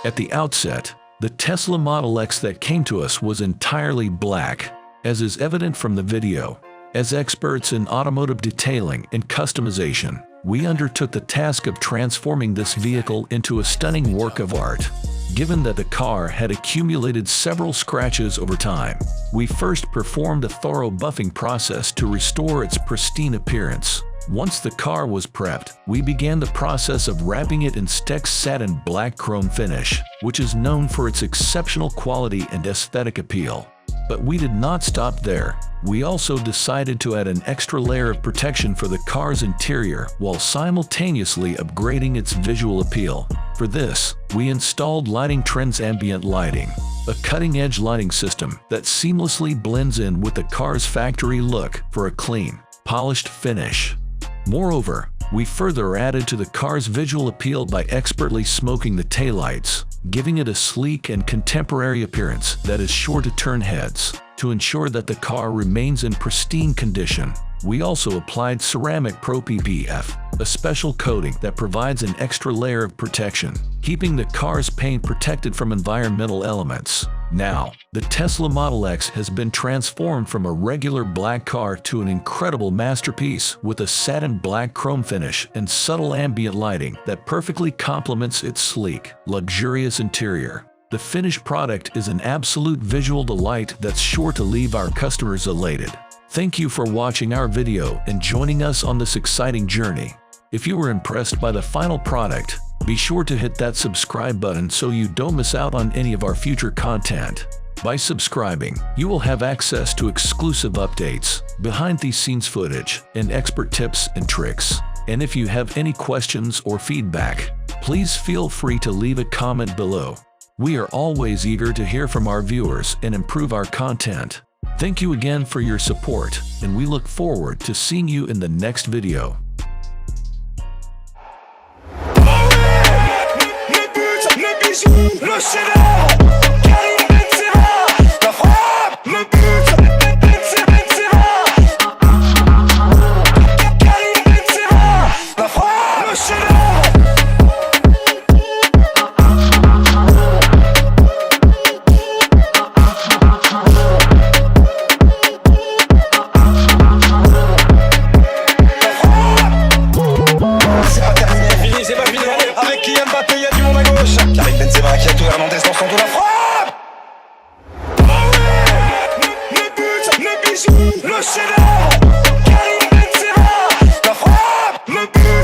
At the outset, the Tesla Model X that came to us was entirely black, as is evident from the video. As experts in automotive detailing and customization, we undertook the task of transforming this vehicle into a stunning work of art. Given that the car had accumulated several scratches over time, we first performed a thorough buffing process to restore its pristine appearance. Once the car was prepped, we began the process of wrapping it in STEK's satin black chrome finish, which is known for its exceptional quality and aesthetic appeal. But we did not stop there. We also decided to add an extra layer of protection for the car's interior while simultaneously upgrading its visual appeal. For this, we installed Lighting Trendz Ambient Lighting, a cutting-edge lighting system that seamlessly blends in with the car's factory look for a clean, polished finish. Moreover, we further added to the car's visual appeal by expertly smoking the taillights, giving it a sleek and contemporary appearance that is sure to turn heads. To ensure that the car remains in pristine condition, we also applied ceramic PRO-PPF, a special coating that provides an extra layer of protection, keeping the car's paint protected from environmental elements. Now, the Tesla Model X has been transformed from a regular black car to an incredible masterpiece with a satin black chrome finish and subtle ambient lighting that perfectly complements its sleek, luxurious interior. The finished product is an absolute visual delight that's sure to leave our customers elated. Thank you for watching our video and joining us on this exciting journey. If you were impressed by the final product, be sure to hit that subscribe button so you don't miss out on any of our future content. By subscribing, you will have access to exclusive updates, behind-the-scenes footage, and expert tips and tricks. And if you have any questions or feedback, please feel free to leave a comment below. We are always eager to hear from our viewers and improve our content. Thank you again for your support, and we look forward to seeing you in the next video. Le cheddar, Karim Benzema, la frappe, le but, Benzema, Karim Benzema, la frappe, le cheddar. C'est pas terminé, fini, c'est pas fini. Avec Kylian, il y a du monde à gauche. Karim Benzema qui a tout Hernandez dans son dos, la frappe. Oh ouais, le but, le bijou, le cheddar. Karim Benzema, la frappe, le but.